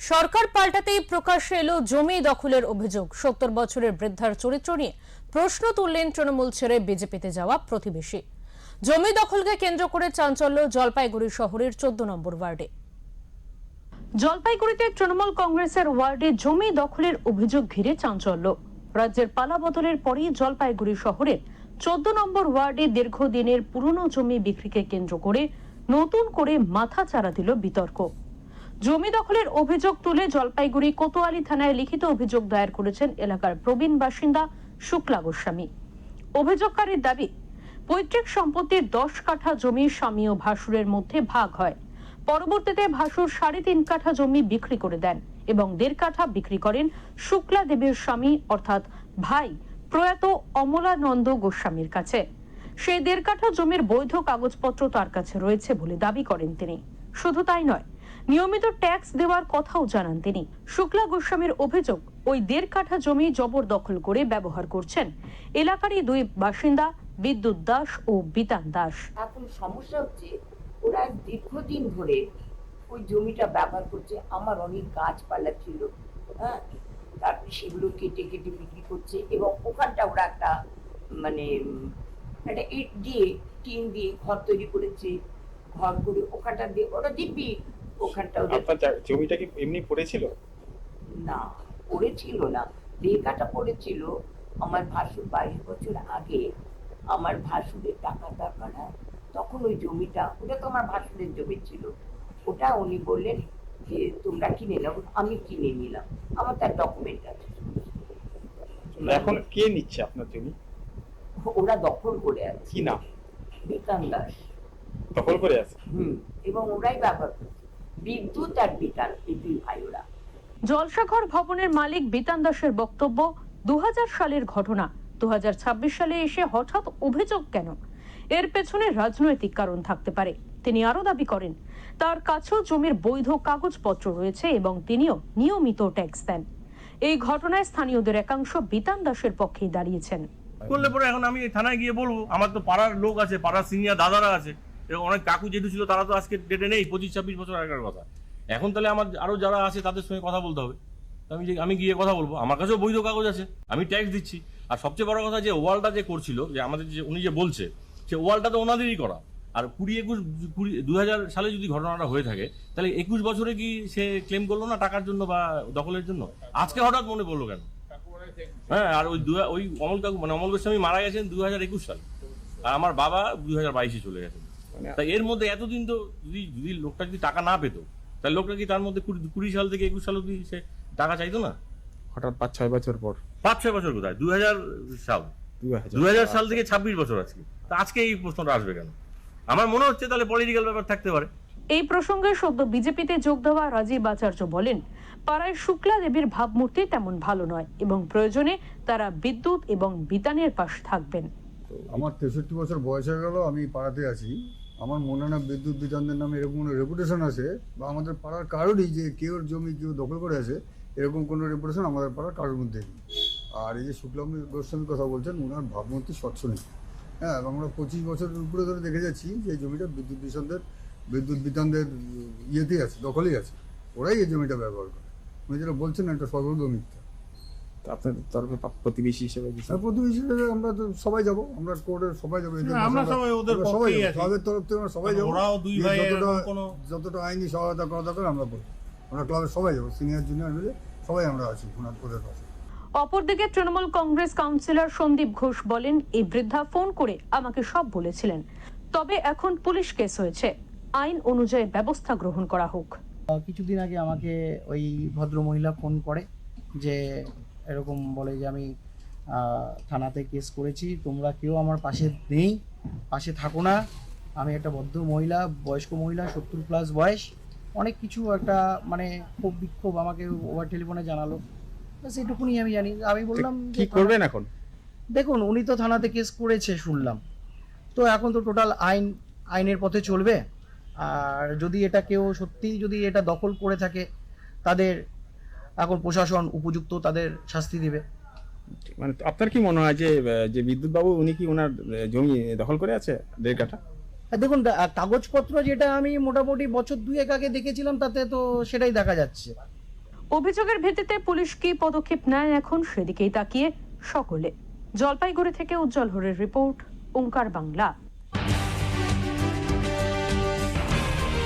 সরকার পাল্টাতেই প্রকাশ্যে এলো জমি দখলের অভিযোগ। ৭০ বছরের বৃদ্ধার চরিত্র নিয়ে প্রশ্ন তুললেন তৃণমূল ছেড়ে বিজেপিতে যাওয়া প্রতিবেশী। জমি দখলকে কেন্দ্র করে চাঞ্চল্য জলপাইগুড়ি শহরের ১৪ নম্বর ওয়ার্ডে। জলপাইগুড়িতে তৃণমূল কংগ্রেসের ওয়ার্ডে জমি দখলের অভিযোগ ঘিরে চাঞ্চল্য। রাজ্যের পালা বদলের পরই জলপাইগুড়ি শহরের ১৪ নম্বর ওয়ার্ডে দীর্ঘদিনের পুরনো জমি বিক্রিকে কেন্দ্র করে নতুন করে মাথা চাড়া দিল বিতর্ক। জমি দখলের অভিযোগ তুলে জলপাইগুড়ি কোতোয়ালি থানায় লিখিত অভিযোগ দায়ের করেছেন এলাকার প্রবীণ বাসিন্দা শুক্লা গোস্বামী। অভিযোগকারীর দাবি, পৈতৃক সম্পত্তির ১০ কাঠা জমি স্বামী ও ভাসুরের মধ্যে ভাগ হয়। পরবর্তীতে ভাসুর ৩.৫ কাঠা জমি বিক্রি করে দেন এবং ১.৫ কাঠা বিক্রি করেন শুক্লা দেবীর স্বামী অর্থাৎ ভাই প্রয়াত অমলানন্দ গোস্বামীর কাছে। সেই ১.৫ কাঠা জমির বৈধ কাগজপত্র তার কাছে রয়েছে বলে দাবি করেন তিনি। শুধু তাই নয়, নিয়মিত ট্যাক্স দেওয়ার কথাও জানান তিনি। শুক্লা গোস্বামীর অভিযোগ, ওই ১.৫ কাঠা জমি জবরদখল করে ব্যবহার করছেন এলাকারই দুই বাসিন্দা বিদ্যুৎ দাস ও বিতান দাস। এখন সমস্যা হচ্ছে, ওরা দীর্ঘদিন ধরে ওই জমিটা ব্যবহার করছে। আমার অনেক গাছপালা ছিল, হ্যাঁ, তারপরে সেগুলো কেটে কেটে বিক্রি করছে এবং ওখানটা ওরা একটা একটা ইট দিয়ে টিন দিয়ে ঘর তৈরি করেছে। ঘর করে ওখানটা দিয়ে ওরা দিব্যি ওখানটা জমিটা কি এমনি পড়েছিল? না, পড়েছিল না, ১.৫ কাঠা পড়েছিল। আমার ভাসুর ২২ বছর আগে আমার ভাসুরের টাকা দরকার হয়, তখন ওই জমিটা, ওটা তো আমার ভাসুরের জমি ছিল, ওটা উনি বললেন যে তোমরা কিনে নাও। আমি কিনে নিলাম, আমার তার ডকুমেন্ট আছে। এখন কে নিচ্ছে আপনার জমি? ওরা দখল করে আছে। কি নাম? বিতান দাস দখল করে আছে। এবং ওরাই ব্যবহার করছে, বিদ্যুৎ আর বিতান, এই দুই ভাই ওরা। জলসাঘর ভবনের মালিক বিতান দাসের বক্তব্য, ২০০০ সালের ঘটনা ২০২৬ সালে এসে হঠাৎ অভিযোগ কেন? এর পেছনে রাজনৈতিক কারণ থাকতে পারে। তিনি আরো দাবি করেন, তার কাছেও জমির বৈধ কাগজপত্র রয়েছে এবং তিনিও নিয়মিত ট্যাক্স দেন। এই ঘটনায় স্থানীয়দের একাংশ বিতান দাসের পক্ষেই দাঁড়িয়েছেন। করলে পরে এখন আমি থানায় গিয়ে বলবো, আমার তো পাড়ার লোক আছে, পাড়ার সিনিয়র দাদারা আছে, অনেক কাকু জেঠু ছিল, তারা তো আজকে ডেটে নেই, ২৫-২৬ বছর আগের কথা। এখন তাহলে আমার আরো যারা আছে তাদের সঙ্গে কথা বলতে হবে। আমি গিয়ে কথা বলবো, আমার কাছেও বৈধ কাগজ আছে, আমি ট্যাক্স দিচ্ছি। আর সবচেয়ে বড় কথা, যে ওয়ালটা যে করছিল, যে আমাদের যে উনি যে বলছে, সে ওয়ালটা তো ওনাদেরই করা। আর ২০০০ সালে যদি ঘটনাটা হয়ে থাকে, তাহলে ২১ বছরে কি সে ক্লেম করলো না টাকার জন্য বা দখলের জন্য? আজকে হঠাৎ মনে পড়লো কেন? হ্যাঁ, আর ওই অমল কাকু অমল গোস্বামী মারা গেছেন ২০২১ সালে, আর আমার বাবা ২০২২ চলে গেছেন। তাই এর মধ্যে এতদিন তো যদি লোকটা যদি টাকা না পেতো, তাহলে লোকটা কি তার মধ্যে ২০ সাল থেকে ২১ সাল অব্দি সে টাকা চাইতো না? হঠাৎ ৫-৬ বছর পর। ৫-৬ বছর কোথায়? ২০০০ সাল থেকে ২৬ বছর আজকে। তা আজকে এই প্রশ্নটা আসবে কেন? আমার মনে হচ্ছে তাহলে পলিটিক্যাল ব্যাপার থাকতে পারে। এই প্রসঙ্গে সদ্য বিজেপিতে যোগ দেওয়া রাজীব আচার্য বলেন, পাড়ায় শুক্লা দেবীর ভাবমূর্তি তেমন ভালো নয় এবং প্রয়োজনে তারা বিদ্যুৎ এবং বিতানের পাশে থাকবেন। আমার ৬৩ বছর বয়স হয়ে গেল, আমি পাড়াতে আছি। আমার মনে হয় না বিদ্যুৎ বিতানদের নামে এরকম কোনো রেপুটেশন আছে, বা আমাদের পাড়ার কারোরই যে কেউ জমি কেউ দখল করে আছে এরকম কোনো রেপুটেশন আমাদের পাড়ার কারোর মধ্যে নেই। আর এই যে শুক্লা গোস্বামীর কথা বলছেন, ওনার ভাবমূর্তি স্বচ্ছ নেই। হ্যাঁ, এবং আমরা ২৫ বছরের উপরে ধরে দেখে যাচ্ছি যে এই জমিটা বিদ্যুৎ বিতানদের ইয়েতেই আছে, দখলেই আছে। ওরাই এই জমিটা ব্যবহার করে। উনি যেটা বলছেন একটা সর্বদা মিথ্যা। আপনার তরফে প্রতিবেশী হিসেবে প্রতিবেশী হিসেবে আমরা তো সবাই যাবো, আমরা কোর্টের সবাই যাবো, আমরা সবাই ওদের পক্ষেই আছি। ক্লাবের তরফ থেকে আমরা সবাই যাবো, ওরাও দুই ভাই যতটা আইনি সহায়তা করা দরকার আমরা করবো। আমরা ক্লাবের সবাই যাবো, সিনিয়র জুনিয়র মিলে সবাই আমরা আছি ওদের পাশে। অপরদিকে তৃণমূল কংগ্রেস কাউন্সিলর সন্দীপ ঘোষ বলেন, এই বৃদ্ধা ফোন করে আমাকে সব বলেছিলেন, তবে এখন পুলিশ কেস হয়েছে, আইন অনুযায়ী ব্যবস্থা গ্রহণ করা হোক। কিছুদিন আগে আমাকে ওই ভদ্র মহিলা ফোন করে, যে এরকম বলে যে আমি থানাতে কেস করেছি, তোমরা কেউ আমার পাশে নেই, পাশে থাকো না। আমি একটা ভদ্র মহিলা, বয়স্ক মহিলা, ৭০+ বয়স, অনেক কিছু একটা খুব বিক্ষোভ আমাকে ওভার টেলিফোনে জানালো। সেটুকুনি আমি জানি। আমি বললাম কি করবেন এখন? দেখুন, উনি তো থানাতে কেস করেছে শুনলাম, তো এখন তো টোটাল আইনের পথে চলবে। আর যদি এটা কেউ সত্যিই যদি এটা দখল করে থাকে, তাদের এখন প্রশাসন উপযুক্ত তাদের শাস্তি দেবে। আপনার কি মনে হয় যে বিদ্যুৎ বাবু উনি কি ওনার জমি দখল করে আছে ১.৫ কাঠা? দেখুন, কাগজপত্র যেটা আমি মোটামুটি বছর ২-১ আগে দেখেছিলাম, তাতে তো সেটাই দেখা যাচ্ছে। অভিযোগের ভিত্তিতে পুলিশ কি পদক্ষেপ নেয় এখন সেদিকেই তাকিয়ে সকলে। জলপাইগুড়ি থেকে উজ্জ্বল হরের রিপোর্ট, ওঙ্কার বাংলা।